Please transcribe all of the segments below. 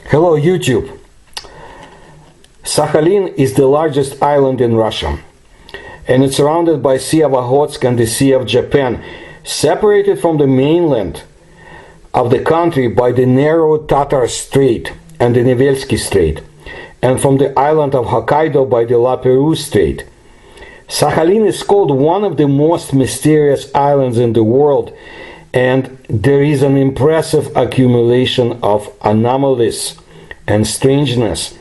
Hello YouTube. Sakhalin is the largest island in Russia, and it's surrounded by Sea of Okhotsk and the Sea of Japan, separated from the mainland of the country by the narrow Tatar Strait and the Nevelsky Strait, and from the island of Hokkaido by the La Perouse Strait. Sakhalin is called one of the most mysterious islands in the world, and there is an impressive accumulation of anomalies and strangeness.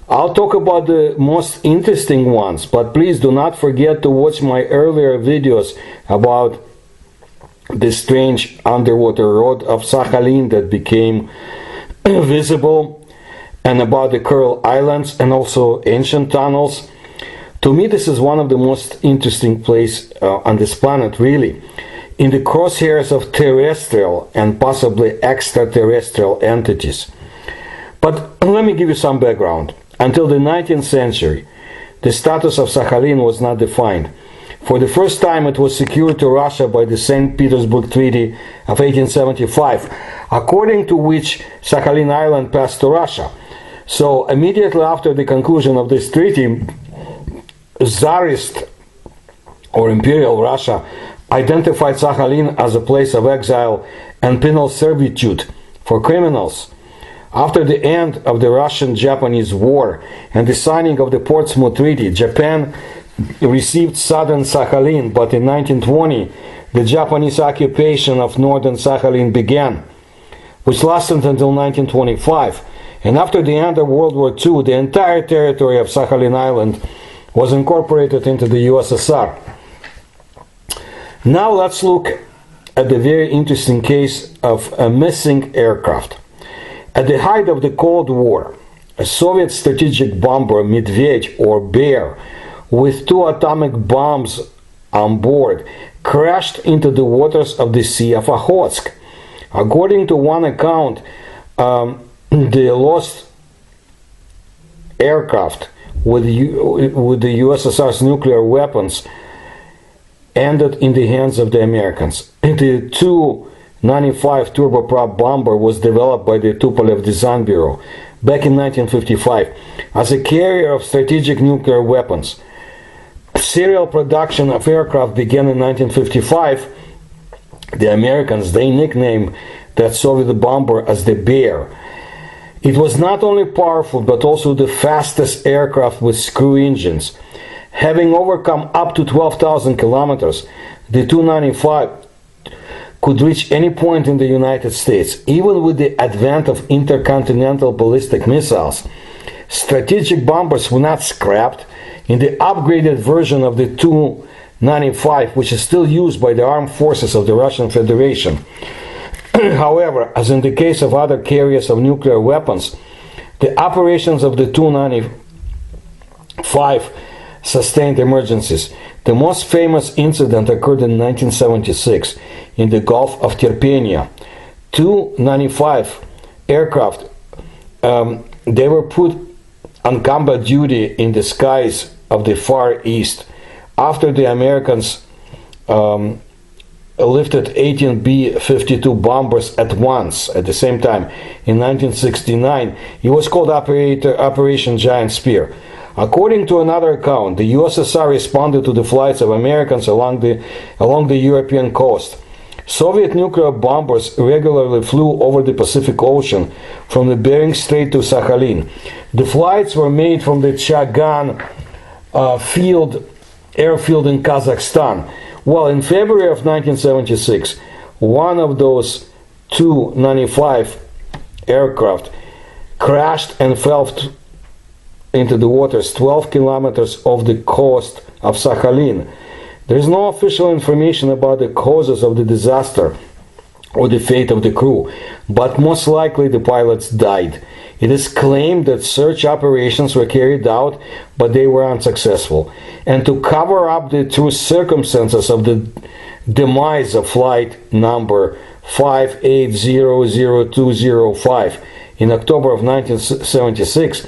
I'll talk about the most interesting ones, but please do not forget to watch my earlier videos about the strange underwater road of Sakhalin that became visible, and about the Kuril Islands and also ancient tunnels. To me, this is one of the most interesting places on this planet, really. In the crosshairs of terrestrial and possibly extraterrestrial entities. But let me give you some background. Until the 19th century, the status of Sakhalin was not defined. For the first time, it was secured to Russia by the St. Petersburg Treaty of 1875, according to which Sakhalin Island passed to Russia. So immediately after the conclusion of this treaty, Tsarist or Imperial Russia identified Sakhalin as a place of exile and penal servitude for criminals. After the end of the Russian-Japanese War and the signing of the Portsmouth Treaty, Japan received southern Sakhalin, but in 1920 the Japanese occupation of northern Sakhalin began, which lasted until 1925. And after the end of World War II, the entire territory of Sakhalin Island was incorporated into the USSR. Now let's look at the very interesting case of a missing aircraft. At the height of the Cold War, a Soviet strategic bomber, Medved or Bear, with 2 atomic bombs on board, crashed into the waters of the Sea of Okhotsk. According to one account, the lost aircraft with the USSR's nuclear weapons ended in the hands of the Americans. The Tu-95 turboprop bomber was developed by the Tupolev Design Bureau back in 1955 as a carrier of strategic nuclear weapons. Serial production of aircraft began in 1955. The Americans, they nicknamed that Soviet bomber as the Bear. It was not only powerful, but also the fastest aircraft with screw engines. Having overcome up to 12,000 kilometers, the Tu-95 could reach any point in the United States. Even with the advent of intercontinental ballistic missiles, strategic bombers were not scrapped. In the upgraded version of the Tu-95, which is still used by the armed forces of the Russian Federation. However, as in the case of other carriers of nuclear weapons, the operations of the Tu-95 sustained emergencies. The most famous incident occurred in 1976 in the Gulf of Tirpenia. Tu-95 aircraft, they were put on combat duty in the skies of the Far East after the Americans lifted 18 B-52 bombers at once, at the same time. In 1969, it was called Operation Giant Spear. According to another account, the USSR responded to the flights of Americans along the European coast. Soviet nuclear bombers regularly flew over the Pacific Ocean from the Bering Strait to Sakhalin. The flights were made from the Chagan airfield in Kazakhstan. Well, in February of 1976, one of those Tu-95 aircraft crashed and fell into the waters 12 kilometers off the coast of Sakhalin. There is no official information about the causes of the disaster or the fate of the crew, but most likely the pilots died. It is claimed that search operations were carried out, but they were unsuccessful. And to cover up the true circumstances of the demise of flight number 5800-205 in October of 1976,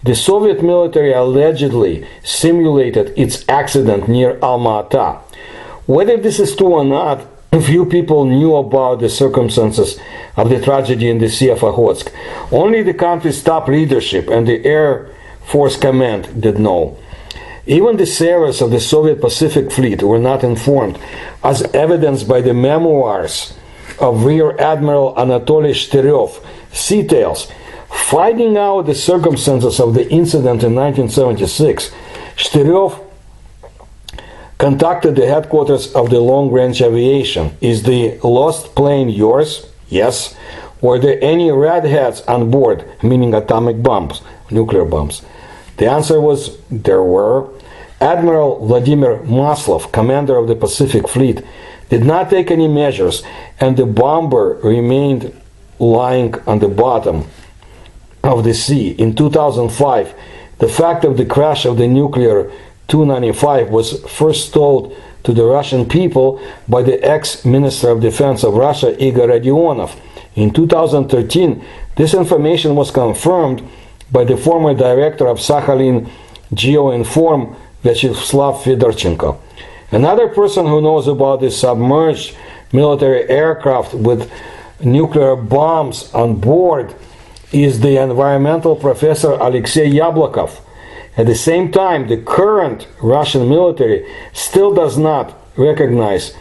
the Soviet military allegedly simulated its accident near Alma-Ata. Whether this is true or not, Few people knew about the circumstances of the tragedy in the Sea of Okhotsk. Only the country's top leadership and the Air Force Command did know. Even the sailors of the Soviet Pacific Fleet were not informed, as evidenced by the memoirs of Rear Admiral Anatoly Shterov, Sea Tales. Finding out the circumstances of the incident in 1976, Shterov contacted the headquarters of the long-range aviation. Is the lost plane yours? Yes. Were there any redheads on board, meaning atomic bombs, nuclear bombs? The answer was there were. Admiral Vladimir Maslov, commander of the Pacific Fleet, did not take any measures, and the bomber remained lying on the bottom of the sea. In 2005, the fact of the crash of the nuclear Tu-95 was first told to the Russian people by the ex-Minister of Defense of Russia, Igor Rodionov. In 2013, this information was confirmed by the former director of Sakhalin Geoinform, Vyacheslav Fedorchenko. Another person who knows about the submerged military aircraft with nuclear bombs on board is the environmental professor Alexei Yablokov. At the same time, the current Russian military still does not recognize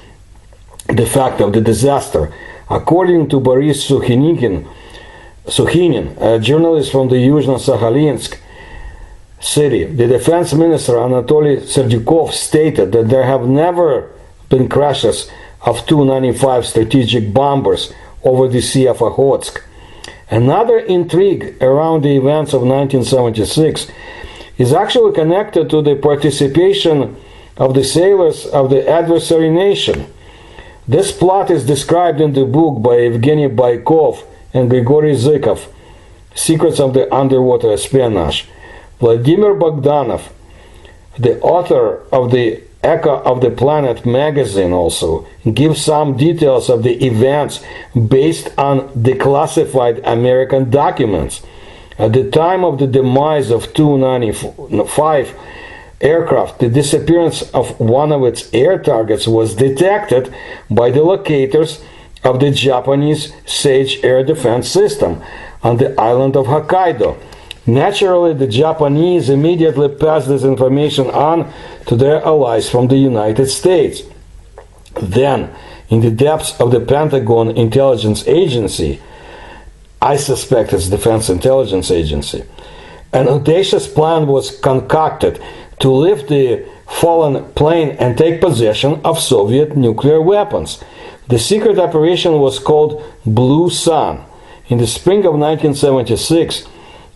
the fact of the disaster. According to Boris Sukhinin, a journalist from the Yuzhno-Sakhalinsk city, the defense minister Anatoly Serdyukov stated that there have never been crashes of Tu-95 strategic bombers over the Sea of Okhotsk. Another intrigue around the events of 1976 is actually connected to the participation of the sailors of the adversary nation. This plot is described in the book by Evgeny Baikov and Grigory Zykov, Secrets of the Underwater Espionage. Vladimir Bogdanov, the author of the Echo of the Planet magazine, also gives some details of the events based on declassified American documents. At the time of the demise of Tu-95 aircraft, the disappearance of one of its air targets was detected by the locators of the Japanese Sage air defense system on the island of Hokkaido. Naturally, the Japanese immediately passed this information on to their allies from the United States. Then, in the depths of the Pentagon Intelligence Agency, I suspect it's Defense Intelligence Agency, an audacious plan was concocted to lift the fallen plane and take possession of Soviet nuclear weapons. The secret operation was called Blue Sun. In the spring of 1976,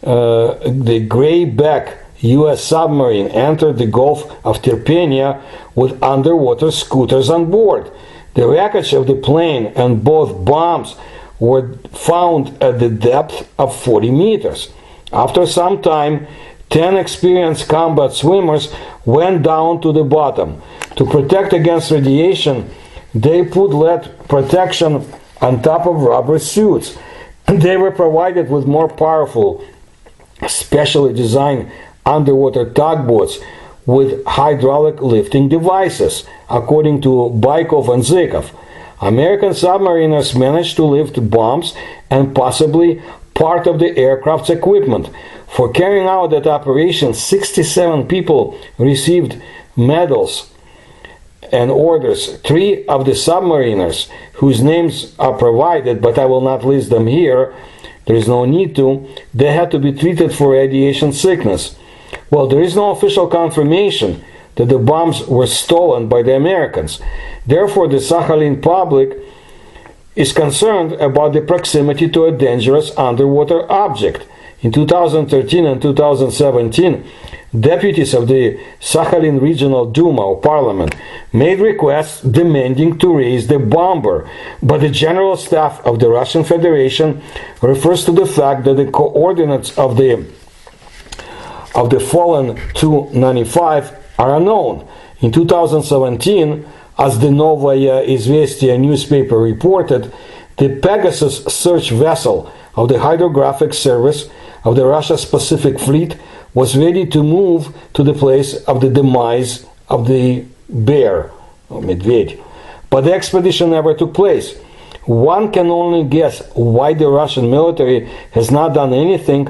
the Greyback U.S. submarine entered the Gulf of Tirpenia with underwater scooters on board. The wreckage of the plane and both bombs were found at the depth of 40 meters. After some time, 10 experienced combat swimmers went down to the bottom. To protect against radiation, they put lead protection on top of rubber suits. They were provided with more powerful, specially designed underwater tugboats with hydraulic lifting devices, according to Baikov and Zykov. American submariners managed to lift bombs and possibly part of the aircraft's equipment. For carrying out that operation, 67 people received medals and orders. 3 of the submariners, whose names are provided, but I will not list them here, there is no need to, they had to be treated for radiation sickness. Well, there is no official confirmation that the bombs were stolen by the Americans. Therefore, the Sakhalin public is concerned about the proximity to a dangerous underwater object. In 2013 and 2017, deputies of the Sakhalin Regional Duma, or Parliament, made requests demanding to raise the bomber, but the General Staff of the Russian Federation refers to the fact that the coordinates of the fallen Tu-95 are unknown. In 2017, as the Novaya Izvestia newspaper reported, the Pegasus search vessel of the Hydrographic Service of the Russia's Pacific Fleet was ready to move to the place of the demise of the bear, or Medved. but the expedition never took place. One can only guess why the Russian military has not done anything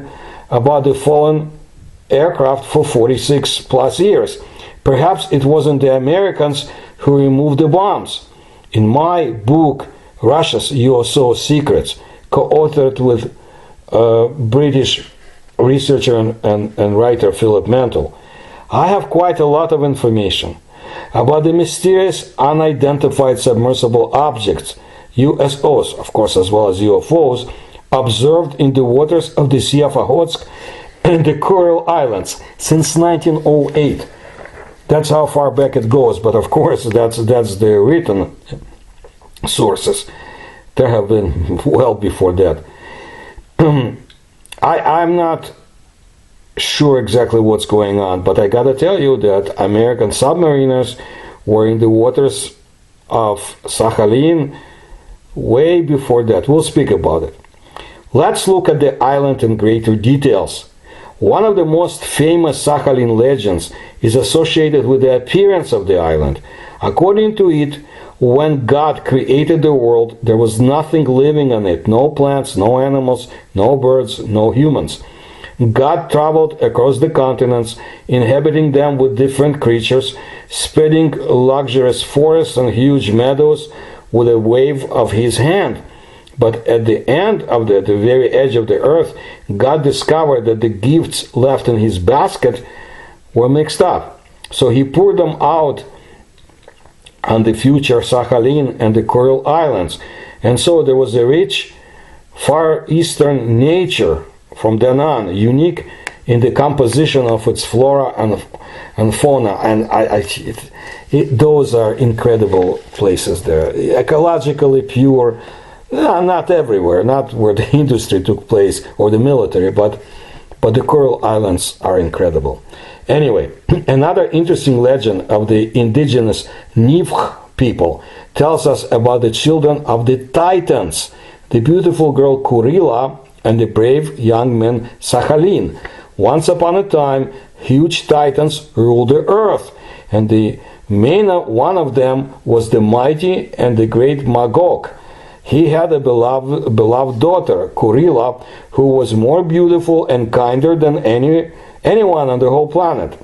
about the fallen aircraft for 46 plus years. Perhaps it wasn't the Americans who removed the bombs. In my book, Russia's USO Secrets, co-authored with British researcher and writer Philip Mantle, I have quite a lot of information about the mysterious unidentified submersible objects, USOs, of course, as well as UFOs, observed in the waters of the Sea of Охотsk and the Kuril Islands since 1908. That's how far back it goes, but of course that's the written sources. There have been well before that. I'm not sure exactly what's going on, but I gotta tell you that American submariners were in the waters of Sakhalin way before that. We'll speak about it. Let's look at the island in greater details. One of the most famous Sakhalin legends is associated with the appearance of the island. According to it, when God created the world, there was nothing living on it. No plants, no animals, no birds, no humans. God traveled across the continents, inhabiting them with different creatures, spreading luxurious forests and huge meadows with a wave of his hand. But at the end of the very edge of the earth, God discovered that the gifts left in his basket were mixed up. So he poured them out on the future Sakhalin and the Kuril Islands. And so there was a rich Far Eastern nature from then on, unique in the composition of its flora and fauna. And those are incredible places there. Ecologically pure, not everywhere, not where the industry took place or the military, but the Kuril Islands are incredible. Anyway, another interesting legend of the indigenous Nivkh people tells us about the children of the Titans, the beautiful girl Kurila and the brave young man Sakhalin. Once upon a time, huge titans ruled the earth, and the main one of them was the mighty and the great Magog. He had a beloved daughter, Kurila, who was more beautiful and kinder than anyone on the whole planet.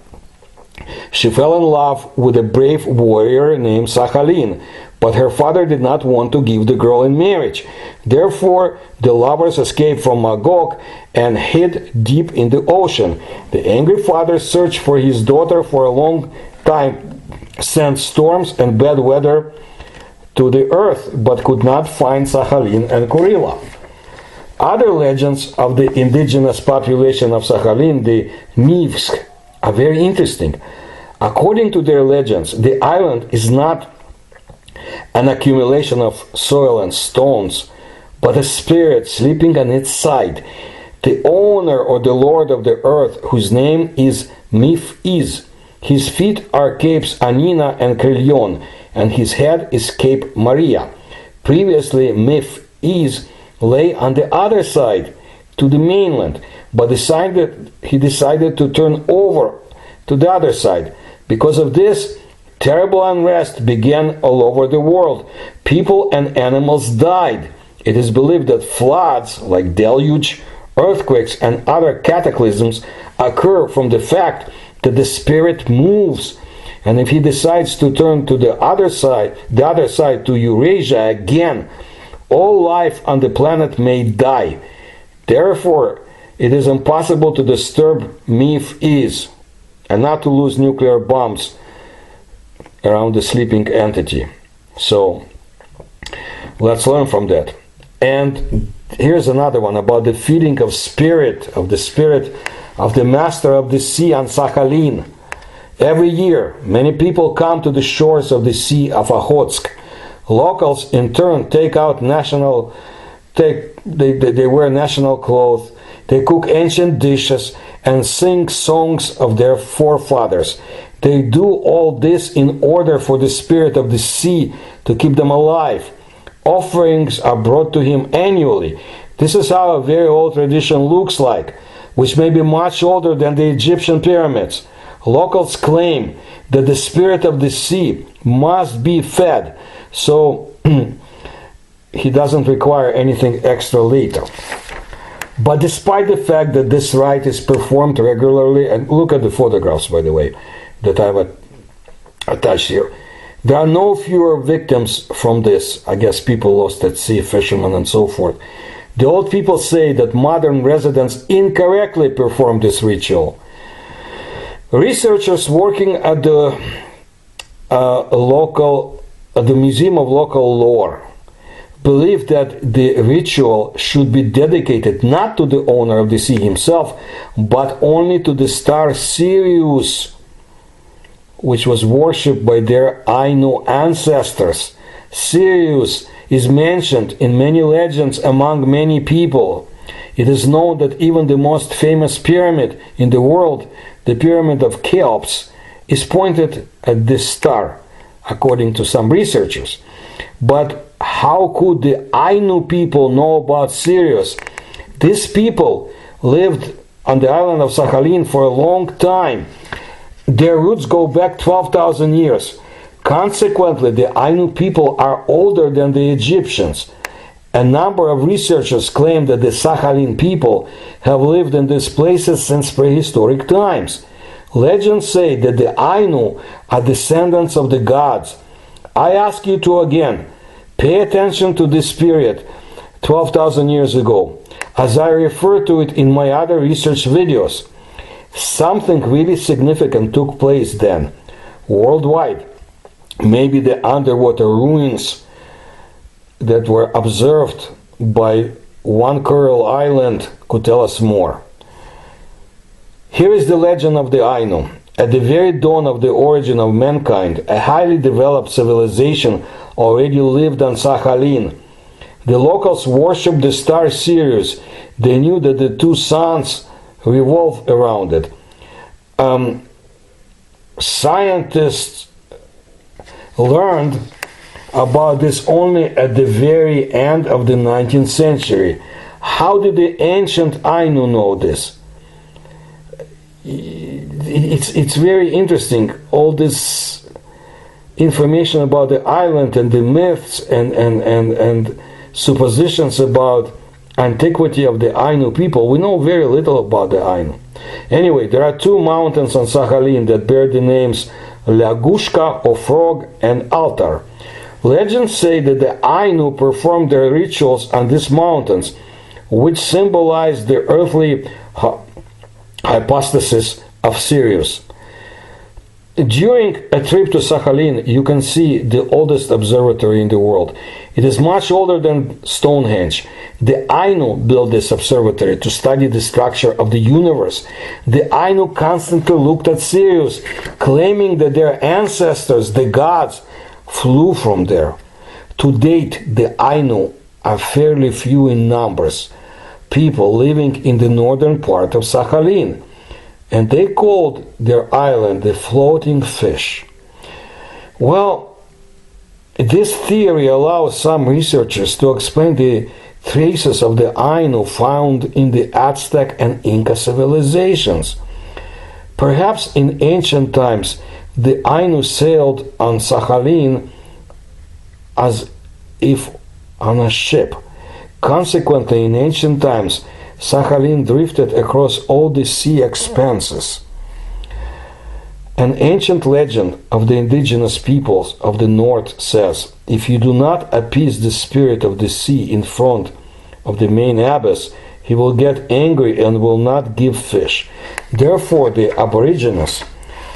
She fell in love with a brave warrior named Sakhalin, but her father did not want to give the girl in marriage. Therefore, the lovers escaped from Magog and hid deep in the ocean. The angry father searched for his daughter for a long time, sent storms and bad weather to the earth, but could not find Sakhalin and Kurila. Other legends of the indigenous population of Sakhalin, the Nivkh, are very interesting. According to their legends, the island is not an accumulation of soil and stones, but a spirit sleeping on its side, the owner or the lord of the earth, whose name is Mif-Iz. His feet are Capes Anina and Krilion, and his head is Cape Maria. Previously, Mif-Iz lay on the other side, to the mainland, but he decided to turn over to the other side. Because of this, terrible unrest began all over the world. People and animals died. It is believed that floods, like deluge, earthquakes, and other cataclysms occur from the fact that the spirit moves. And if he decides to turn to the other side to Eurasia again, all life on the planet may die. Therefore, it is impossible to disturb Mif-Iz and not to lose nuclear bombs around the sleeping entity. So, let's learn from that. And here's another one about the feeding of the spirit of the master of the sea on Sakhalin. Every year, many people come to the shores of the Sea of Охотsk. Locals, in turn, they wear national clothes, they cook ancient dishes, and sing songs of their forefathers. They do all this in order for the spirit of the sea to keep them alive. Offerings are brought to him annually. This is how a very old tradition looks like, which may be much older than the Egyptian pyramids. Locals claim that the spirit of the sea must be fed. So he doesn't require anything extra later. But despite the fact that this rite is performed regularly, and look at the photographs, by the way, that I've attached here, there are no fewer victims from this. I guess people lost at sea, fishermen and so forth. The old people say that modern residents incorrectly perform this ritual. Researchers working at the Museum of Local Lore believe that the ritual should be dedicated not to the owner of the sea himself, but only to the star Sirius, which was worshipped by their Ainu ancestors. Sirius is mentioned in many legends among many people. It is known that even the most famous pyramid in the world, the Pyramid of Cheops, is pointed at this star, according to some researchers. But how could the Ainu people know about Sirius? These people lived on the island of Sakhalin for a long time. Their roots go back 12,000 years. Consequently, the Ainu people are older than the Egyptians. A number of researchers claim that the Sakhalin people have lived in these places since prehistoric times. Legends say that the Ainu are descendants of the gods. I ask you to again, pay attention to this period, 12,000 years ago, as I refer to it in my other research videos. Something really significant took place then, worldwide. Maybe the underwater ruins that were observed by one Kuril Island could tell us more. Here is the legend of the Ainu. At the very dawn of the origin of mankind, a highly developed civilization already lived on Sakhalin. The locals worshipped the star Sirius. They knew that the two suns revolve around it. Scientists learned about this only at the very end of the 19th century. How did the ancient Ainu know this? It's very interesting, all this information about the island and the myths and suppositions about antiquity of the Ainu people. We know very little about the Ainu. Anyway, there are two mountains on Sakhalin that bear the names Lyagushka or frog and altar. Legends say that the Ainu performed their rituals on these mountains, which symbolize the earthly hypostasis of Sirius. During a trip to Sakhalin, you can see the oldest observatory in the world. It is much older than Stonehenge. The Ainu built this observatory to study the structure of the universe. The Ainu constantly looked at Sirius, claiming that their ancestors, the gods, flew from there. To date, the Ainu are fairly few in numbers, people living in the northern part of Sakhalin, and they called their island the floating fish. Well, this theory allows some researchers to explain the traces of the Ainu found in the Aztec and Inca civilizations. Perhaps in ancient times, the Ainu sailed on Sakhalin as if on a ship. Consequently, in ancient times, Sakhalin drifted across all the sea expanses. An ancient legend of the indigenous peoples of the north says, if you do not appease the spirit of the sea in front of the main abyss, he will get angry and will not give fish. Therefore, the aborigines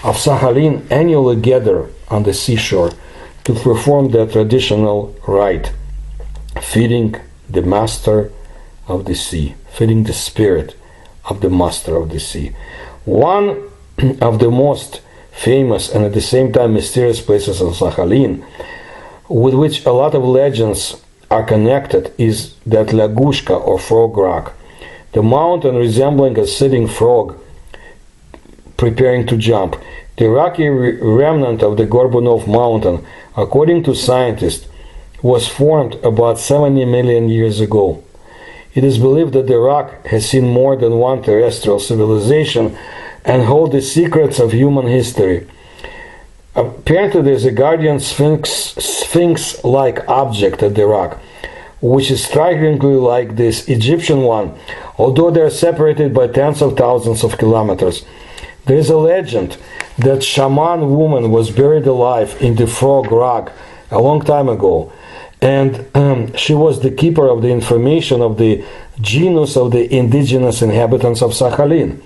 of Sakhalin annually gather on the seashore to perform their traditional rite, feeding the master of the sea, feeding the spirit of the master of the sea. One of the most famous and at the same time mysterious places on Sakhalin, with which a lot of legends are connected, is that Lyagushka or Frog Rock, the mountain resembling a sitting frog preparing to jump. The rocky remnant of the Gorbunov mountain, according to scientists, was formed about 70 million years ago. It is believed that the rock has seen more than one terrestrial civilization and holds the secrets of human history. Apparently there's a guardian sphinx-like object at the rock, which is strikingly like this Egyptian one, although they are separated by tens of thousands of kilometers. There is a legend that shaman woman was buried alive in the Frog Rock a long time ago, and she was the keeper of the information of the genus of the indigenous inhabitants of Sakhalin.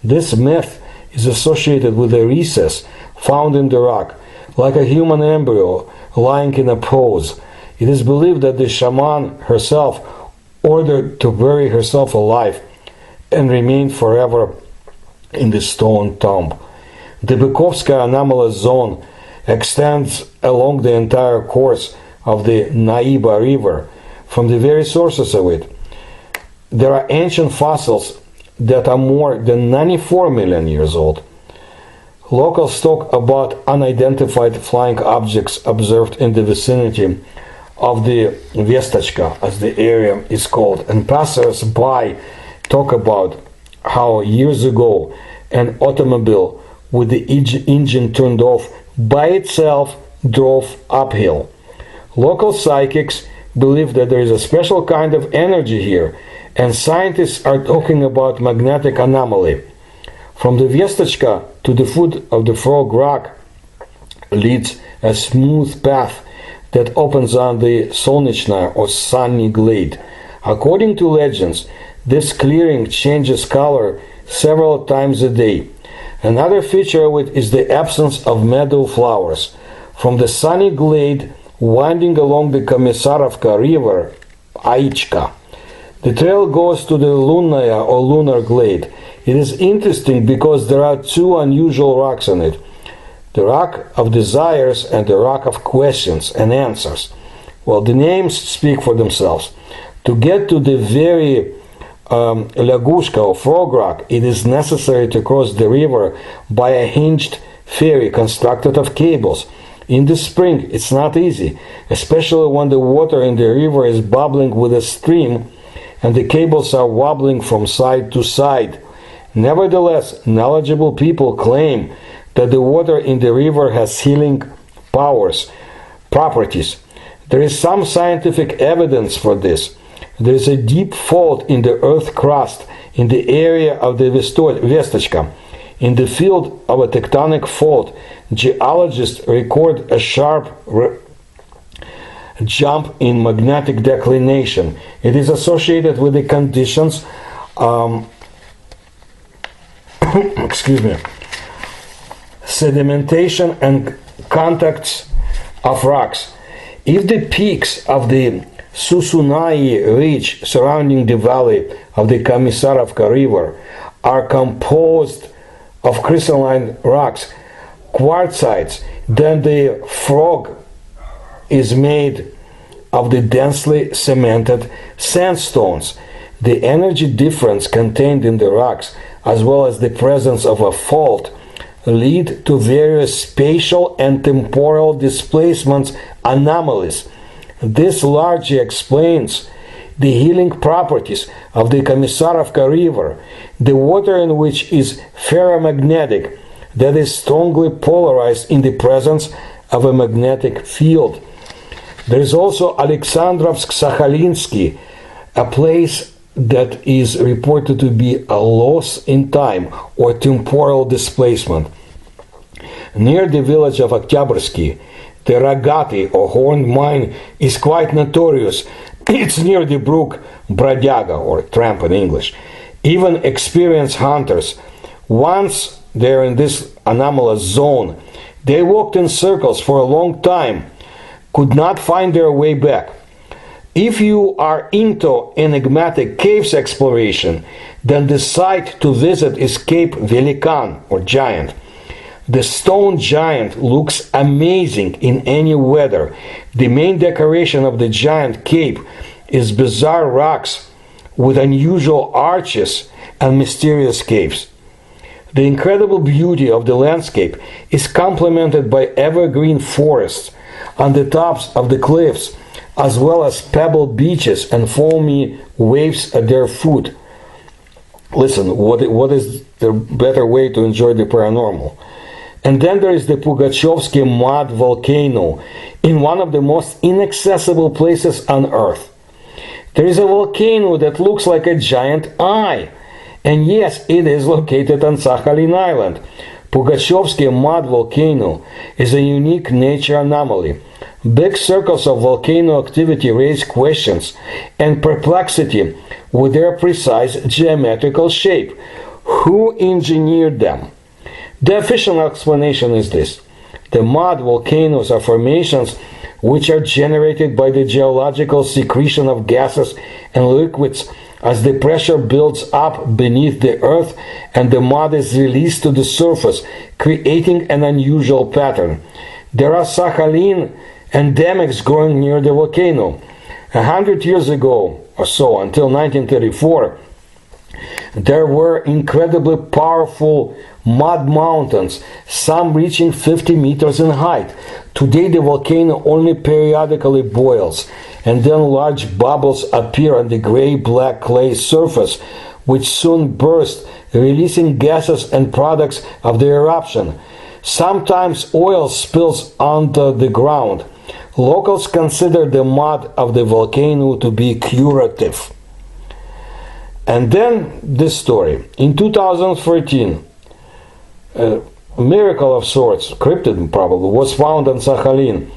This myth is associated with a recess found in the rock, like a human embryo lying in a pose. It is believed that the shaman herself ordered to bury herself alive and remain forever in the stone tomb. The Bykovskaya anomalous zone extends along the entire course of the Naiba River from the very sources of it. There are ancient fossils that are more than 94 million years old. Locals talk about unidentified flying objects observed in the vicinity of the Vestachka, as the area is called, and passers-by talk about how years ago an automobile with the engine turned off by itself drove uphill. Local psychics believe that there is a special kind of energy here, and scientists are talking about magnetic anomaly. From the Vestachka to the foot of the Frog Rock leads a smooth path that opens on the Solnichna or sunny glade. According to legends, this clearing changes color several times a day. Another feature of it is the absence of meadow flowers. From the sunny glade winding along the Komisarovka River, Aichka, the trail goes to the Lunnaya or lunar glade. It is interesting because there are two unusual rocks on it: the rock of desires and the rock of questions and answers. Well, the names speak for themselves. To get to the very Lyagushka or Frog Rock, it is necessary to cross the river by a hinged ferry constructed of cables. In the spring, it's not easy, especially when the water in the river is bubbling with a stream and the cables are wobbling from side to side. Nevertheless, knowledgeable people claim that the water in the river has healing properties. There is some scientific evidence for this. There is a deep fault in the earth crust in the area of the Vestachka. In the field of a tectonic fault, geologists record a sharp jump in magnetic declination. It is associated with the conditions sedimentation and contacts of rocks. If the peaks of the Susunai ridge surrounding the valley of the Komisarovka River are composed of crystalline rocks, quartzites, then the frog is made of the densely cemented sandstones. The energy difference contained in the rocks, as well as the presence of a fault, lead to various spatial and temporal displacements anomalies. This largely explains the healing properties of the Komisarovka River, the water in which is ferromagnetic, that is strongly polarized in the presence of a magnetic field. There is also Alexandrovsk-Sakhalinsky, a place that is reported to be a loss in time or temporal displacement. Near the village of Oktyabrski, the Ragati or horn mine is quite notorious. It's near the brook Brodyaga, or tramp in English. Even experienced hunters, once they're in this anomalous zone, they walked in circles for a long time, could not find their way back. If you are into enigmatic caves exploration, then the site to visit is Cape Velikan, or Giant. The stone giant looks amazing in any weather. The main decoration of the giant cape is bizarre rocks with unusual arches and mysterious caves. The incredible beauty of the landscape is complemented by evergreen forests on the tops of the cliffs, as well as pebble beaches and foamy waves at their foot. Listen, what is the better way to enjoy the paranormal? And then there is the Pugachevsky mud volcano in one of the most inaccessible places on Earth. There is a volcano that looks like a giant eye. And yes, it is located on Sakhalin Island. Pugachevsky mud volcano is a unique nature anomaly. Big circles of volcano activity raise questions and perplexity with their precise geometrical shape. Who engineered them? The official explanation is this. The mud volcanoes are formations which are generated by the geological secretion of gases and liquids as the pressure builds up beneath the earth and the mud is released to the surface, creating an unusual pattern. There are Sakhalin endemics growing near the volcano. 100 years ago or so, until 1934, there were incredibly powerful mud mountains, some reaching 50 meters in height. Today the volcano only periodically boils, and then large bubbles appear on the gray-black clay surface, which soon burst, releasing gases and products of the eruption. Sometimes oil spills onto the ground. Locals consider the mud of the volcano to be curative. And then this story. In 2013, a miracle of sorts, cryptid probably, was found on Sakhalin.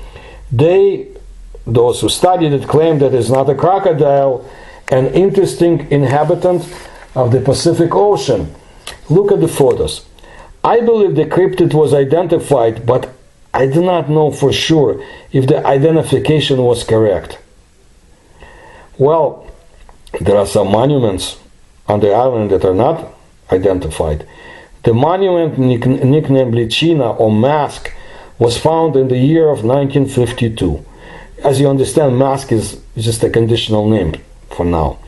Those who studied it claim that it's not a crocodile, an interesting inhabitant of the Pacific Ocean. Look at the photos. I believe the cryptid was identified, but I do not know for sure if the identification was correct. Well, there are some monuments on the island that are not identified. The monument nicknamed Lichina or Mask was found in the year of 1952. As you understand, Mask is just a conditional name for now.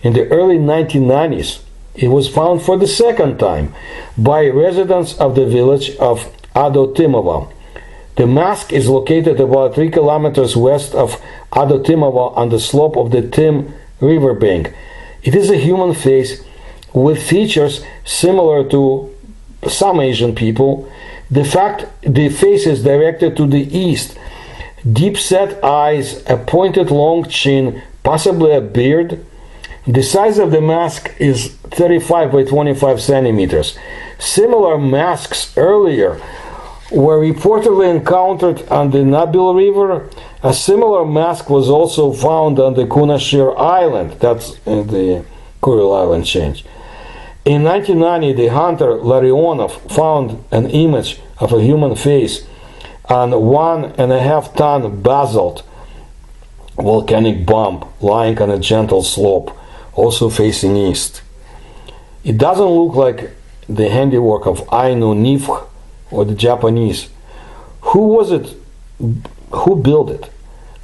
In the early 1990s, it was found for the second time by residents of the village of Adotimovo. The Mask is located about 3 kilometers west of Adotimovo on the slope of the Tim riverbank. It is a human face with features similar to some Asian people. The face is directed to the east. Deep-set eyes, a pointed long chin, possibly a beard. The size of the mask is 35 by 25 centimeters. Similar masks earlier were reportedly encountered on the Nabil River. A similar mask was also found on the Ushishir Island, that's the Kuril Island change. In 1990, the hunter Larionov found an image of a human face on 1.5 ton basalt volcanic bomb lying on a gentle slope, also facing east. It doesn't look like the handiwork of Ainu Nifch or the Japanese. Who was it? Who built it?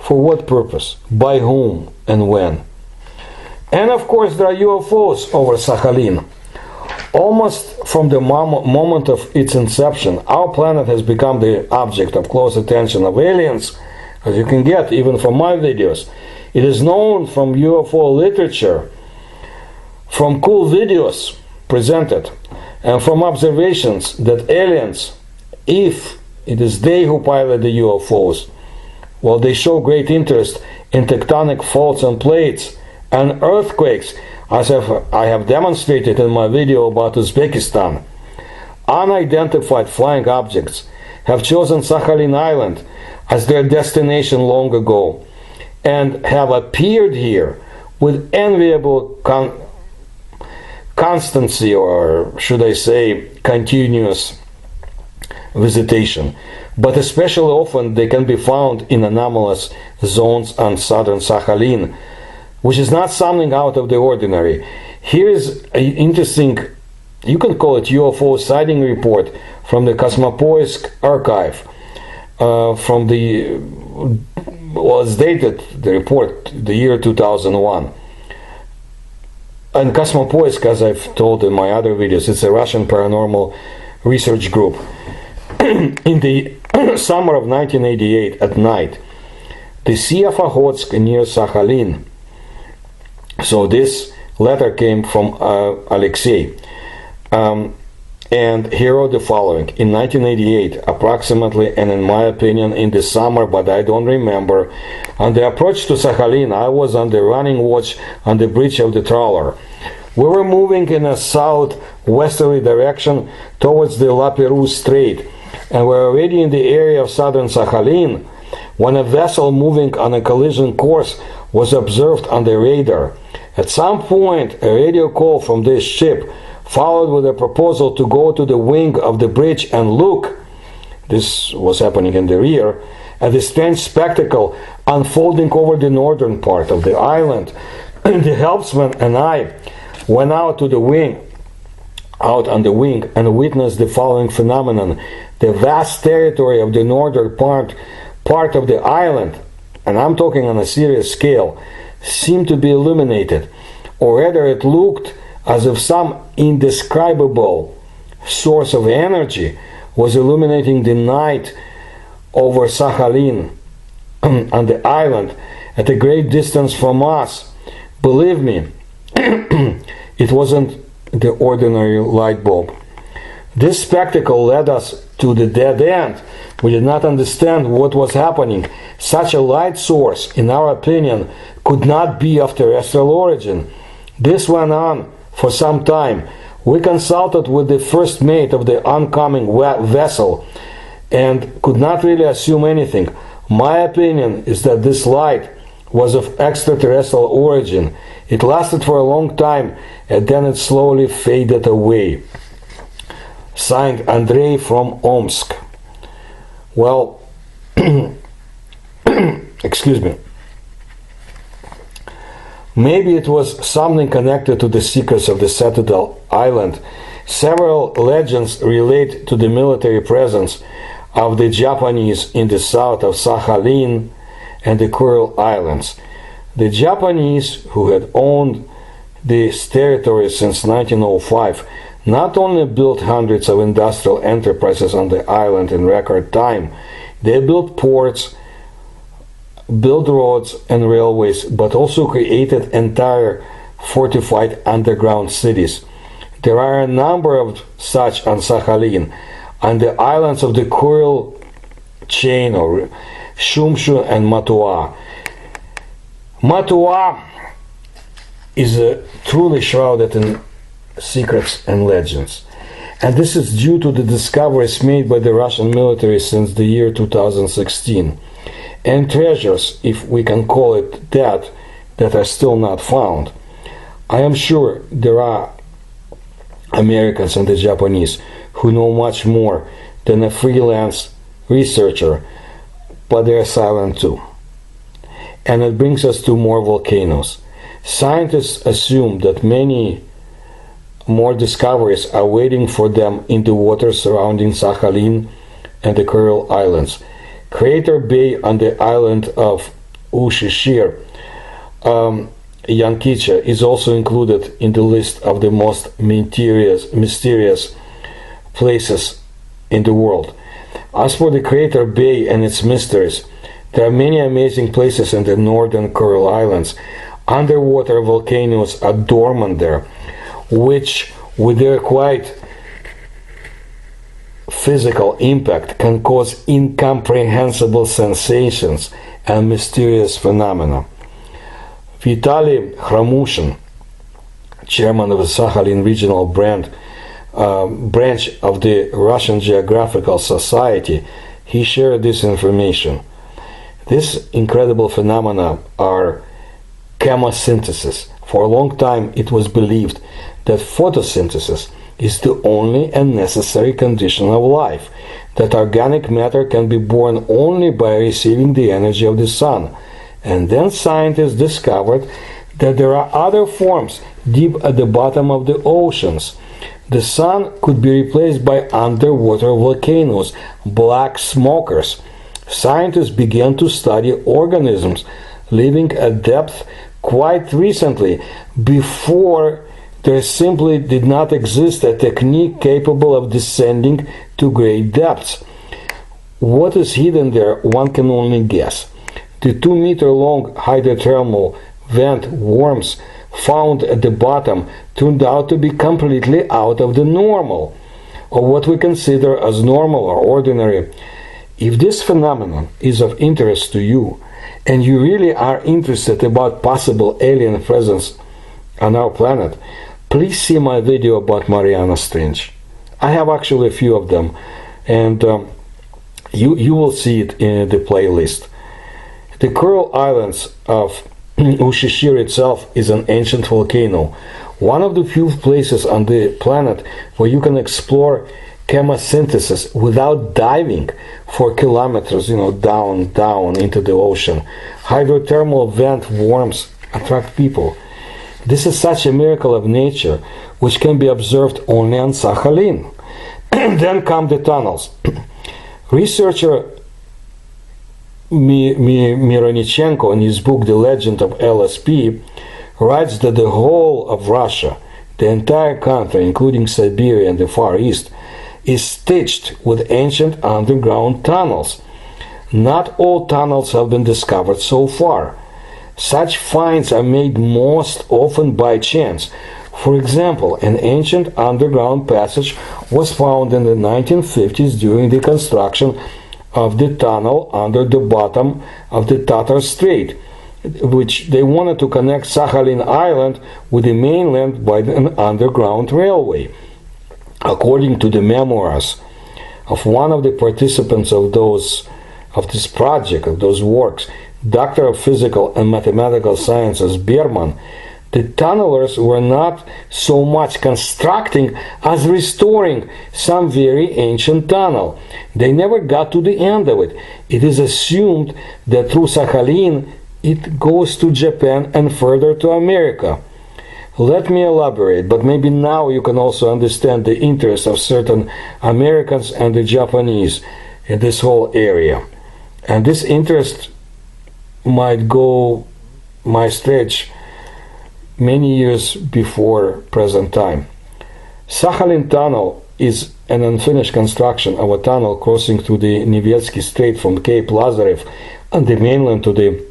For what purpose? By whom? And when? And of course there are UFOs over Sakhalin. Almost from the moment of its inception, our planet has become the object of close attention of aliens, as you can get even from my videos. It is known from UFO literature, from cool videos presented, and from observations that aliens, if it is they who pilot the UFOs, well, they show great interest in tectonic faults and plates and earthquakes, as I have demonstrated in my video about Uzbekistan. Unidentified flying objects have chosen Sakhalin Island as their destination long ago and have appeared here with enviable constancy, or should I say continuous visitation. But especially often they can be found in anomalous zones on southern Sakhalin, which is not something out of the ordinary. Here is an interesting, you can call it UFO sighting report from the Cosmopolis archive, from the, well, it's dated, the report, the year 2001. And Cosmopolis, as I've told in my other videos, it's a Russian paranormal research group. In the summer of 1988, at night, the Sea of Okhotsk near Sakhalin. So this letter came from Alexei. And he wrote the following: in 1988, approximately, and in my opinion in the summer, but I don't remember, on the approach to Sakhalin, I was on the running watch on the bridge of the trawler. We were moving in a southwesterly direction towards the La Perouse Strait, and were already in the area of southern Sakhalin when a vessel moving on a collision course was observed on the radar. At some point, a radio call from this ship, followed with a proposal to go to the wing of the bridge and look, this was happening in the rear, at the strange spectacle unfolding over the northern part of the island. The helmsman and I went out on the wing, and witnessed the following phenomenon. The vast territory of the northern part of the island, and I'm talking on a serious scale, seemed to be illuminated, or rather it looked as if some indescribable source of energy was illuminating the night over Sakhalin on the island at a great distance from us. Believe me, it wasn't the ordinary light bulb. This spectacle led us to the dead end. We did not understand what was happening. Such a light source, in our opinion, could not be of terrestrial origin. This went on for some time. We consulted with the first mate of the oncoming vessel and could not really assume anything. My opinion is that this light was of extraterrestrial origin. It lasted for a long time and then it slowly faded away. Signed, Andrei from Omsk. Well, excuse me. Maybe it was something connected to the secrets of the Citadel Island. Several legends relate to the military presence of the Japanese in the south of Sakhalin and the Kuril Islands. The Japanese, who had owned this territory since 1905, not only built hundreds of industrial enterprises on the island in record time, they built ports, built roads and railways, but also created entire fortified underground cities. There are a number of such on Sakhalin, on the islands of the Kuril chain, or Shumshu and Matua. Matua is truly shrouded in secrets and legends, and this is due to the discoveries made by the Russian military since the year 2016, and treasures, if we can call it that are still not found. I am sure there are Americans and the Japanese who know much more than a freelance researcher, but they are silent too. And it brings us to more volcanoes. Scientists assume that many more discoveries are waiting for them in the waters surrounding Sakhalin and the Kuril Islands. Crater Bay on the island of Ushishir, Yankicha, is also included in the list of the most mysterious places in the world. As for the Crater Bay and its mysteries, there are many amazing places in the northern Kuril Islands. Underwater volcanoes are dormant there, which, with their quite physical impact, can cause incomprehensible sensations and mysterious phenomena. Vitaly Khramushin, chairman of the Sakhalin regional branch of the Russian Geographical Society, he shared this information. These incredible phenomena are chemosynthesis. For a long time it was believed that photosynthesis is the only and necessary condition of life, that organic matter can be born only by receiving the energy of the sun. And then scientists discovered that there are other forms deep at the bottom of the oceans. The sun could be replaced by underwater volcanoes, black smokers. Scientists began to study organisms living at depth quite recently. Before, there simply did not exist a technique capable of descending to great depths. What is hidden there, one can only guess. The 2-meter-long hydrothermal vent worms found at the bottom turned out to be completely out of the normal. of what we consider as normal or ordinary. If this phenomenon is of interest to you, and you really are interested about possible alien presence on our planet, please see my video about Mariana Trench. I have actually a few of them, and you will see it in the playlist. The Kuril Islands of Ushishir itself is an ancient volcano, one of the few places on the planet where you can explore chemosynthesis without diving for kilometers, down into the ocean. Hydrothermal vent worms attract people. This is such a miracle of nature which can be observed only on Sakhalin. Then come the tunnels. Researcher Mironichenko, in his book The Legend of LSP, writes that the whole of Russia, the entire country, including Siberia and the Far East, is stitched with ancient underground tunnels. Not all tunnels have been discovered so far. Such finds are made most often by chance. For example, an ancient underground passage was found in the 1950s during the construction of the tunnel under the bottom of the Tatar Strait, which they wanted to connect Sakhalin Island with the mainland by an underground railway. According to the memoirs of one of the participants of this project, of those works, Doctor of Physical and Mathematical Sciences Berman, the tunnelers were not so much constructing as restoring some very ancient tunnel. They never got to the end of it. It is assumed that through Sakhalin it goes to Japan and further to America. Let me elaborate, but maybe now you can also understand the interest of certain Americans and the Japanese in this whole area. And this interest might stretch many years before present time. Sakhalin Tunnel is an unfinished construction of a tunnel crossing through the Nevetsky Strait from Cape Lazarev on the mainland to the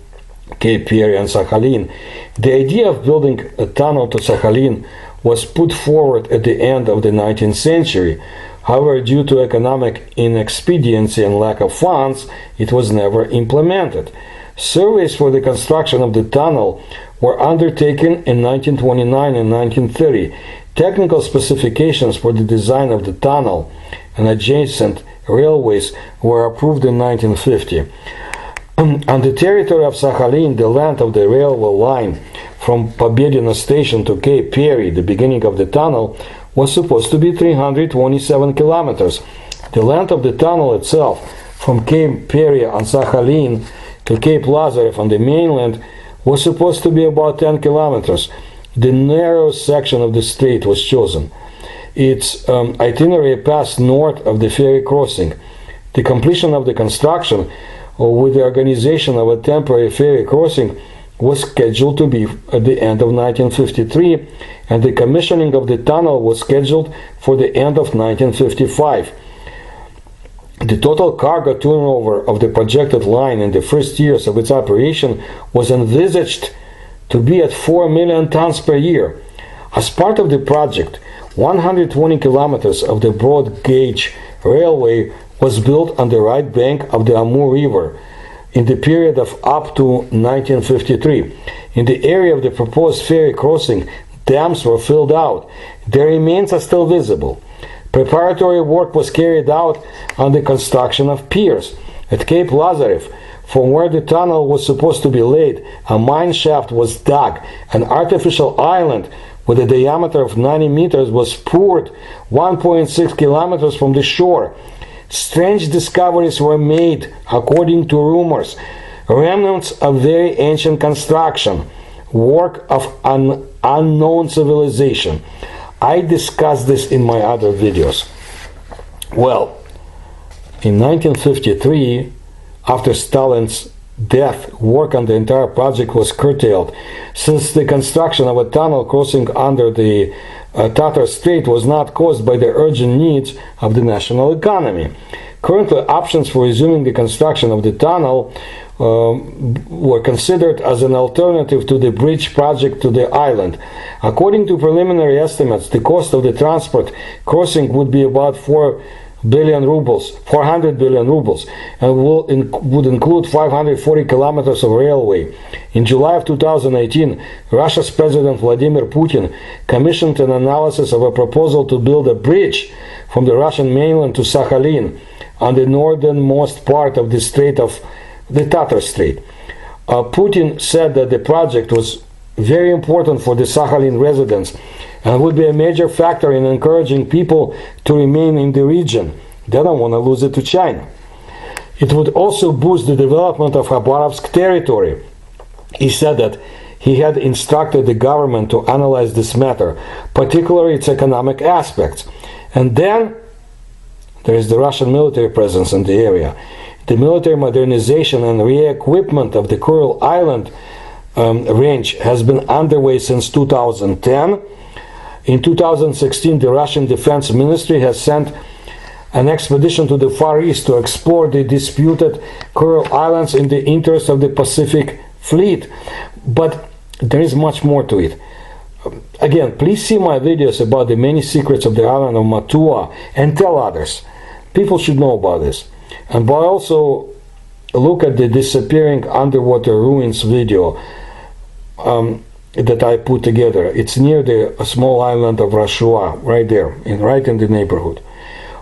Cape Peary and Sakhalin. The idea of building a tunnel to Sakhalin was put forward at the end of the 19th century. However, due to economic inexpediency and lack of funds, it was never implemented. Surveys for the construction of the tunnel were undertaken in 1929 and 1930. Technical specifications for the design of the tunnel and adjacent railways were approved in 1950. On the territory of Sakhalin, the length of the railway line from Pobedino station to Cape Peary, the beginning of the tunnel, was supposed to be 327 kilometers. The length of the tunnel itself from Cape Peary on Sakhalin to Cape Lazarev on the mainland was supposed to be about 10 kilometers. The narrowest section of the strait was chosen. Its itinerary passed north of the ferry crossing. The completion of the construction, with the organization of a temporary ferry crossing, was scheduled to be at the end of 1953, and the commissioning of the tunnel was scheduled for the end of 1955. The total cargo turnover of the projected line in the first years of its operation was envisaged to be at 4 million tons per year. As part of the project, 120 kilometers of the broad gauge railway was built on the right bank of the Amur River in the period of up to 1953. In the area of the proposed ferry crossing, dams were filled out. Their remains are still visible. Preparatory work was carried out on the construction of piers. At Cape Lazarev, from where the tunnel was supposed to be laid, a mine shaft was dug. An artificial island with a diameter of 90 meters was poured 1.6 kilometers from the shore. Strange discoveries were made, according to rumors. Remnants of very ancient construction, work of an unknown civilization. I discussed this in my other videos. Well, in 1953, after Stalin's death, work on the entire project was curtailed, since the construction of a tunnel crossing under the Tatar Strait was not caused by the urgent needs of the national economy. Currently, options for resuming the construction of the tunnel were considered as an alternative to the bridge project to the island. According to preliminary estimates, the cost of the transport crossing would be about 400 billion rubles, and would include 540 kilometers of railway. In July of 2018, Russia's President Vladimir Putin commissioned an analysis of a proposal to build a bridge from the Russian mainland to Sakhalin on the northernmost part of the Strait of the Tatar Strait. Putin said that the project was very important for the Sakhalin residents and would be a major factor in encouraging people to remain in the region. They don't want to lose it to China. It would also boost the development of Khabarovsk territory. He said that he had instructed the government to analyze this matter, particularly its economic aspects. And then there is the Russian military presence in the area. The military modernization and re-equipment of the Kuril Island range has been underway since 2010. In 2016, the Russian Defense Ministry has sent an expedition to the Far East to explore the disputed Kuril Islands in the interest of the Pacific Fleet. But there is much more to it. Again, please see my videos about the many secrets of the island of Matua and tell others. People should know about this. And but also look at the disappearing underwater ruins video that I put together. It's near the small island of Rashua, right there, right in the neighborhood.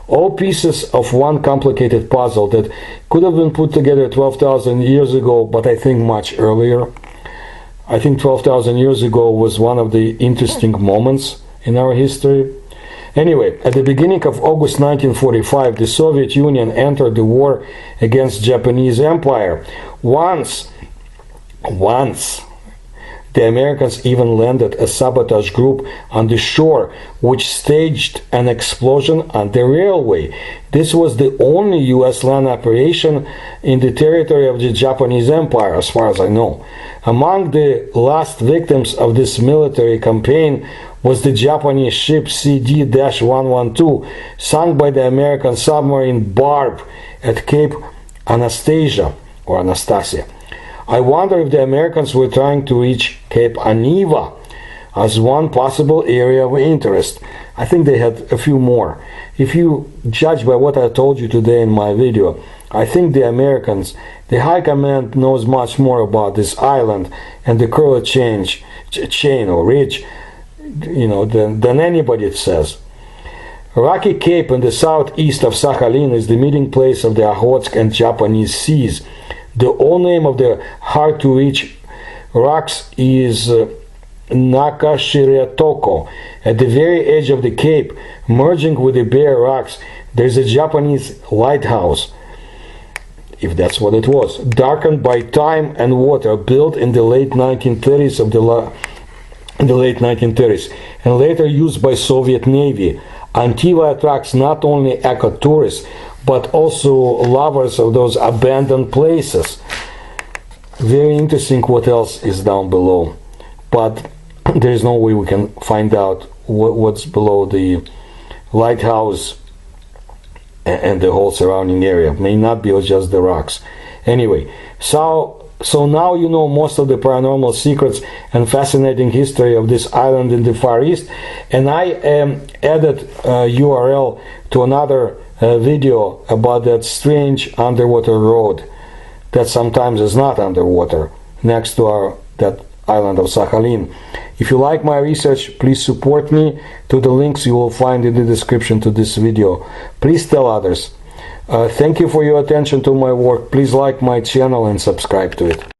All pieces of one complicated puzzle that could have been put together 12,000 years ago, but I think much earlier. I think 12,000 years ago was one of the interesting moments in our history. Anyway, at the beginning of August 1945, the Soviet Union entered the war against Japanese Empire. Once the Americans even landed a sabotage group on the shore, which staged an explosion on the railway. This was the only U.S. land operation in the territory of the Japanese Empire, as far as I know. Among the last victims of this military campaign was the Japanese ship CD-112, sunk by the American submarine Barb at Cape Anastasia, or Anastasia. I wonder if the Americans were trying to reach Cape Aniva as one possible area of interest. I think they had a few more. If you judge by what I told you today in my video, I think the Americans, the High Command, knows much more about this island and the Kuril chain or ridge, than anybody says. Rocky Cape in the southeast of Sakhalin is the meeting place of the Okhotsk and Japanese seas. The old name of the hard-to-reach rocks is Nakashiretoko. At the very edge of the cape, merging with the bare rocks, there is a Japanese lighthouse, if that's what it was, darkened by time and water, built in the late 1930s and later used by Soviet Navy. Antiva attracts not only eco-tourists but also lovers of those abandoned places. Very interesting what else is down below, but there is no way we can find out what's below the lighthouse and the whole surrounding area. It may not be just the rocks. Anyway, so now you know most of the paranormal secrets and fascinating history of this island in the Far East, and I added a URL to another video about that strange underwater road that sometimes is not underwater next to that island of Sakhalin. If you like my research, please support me to the links you will find in the description to this video. Please tell others. Thank you for your attention to my work. Please like my channel and subscribe to it.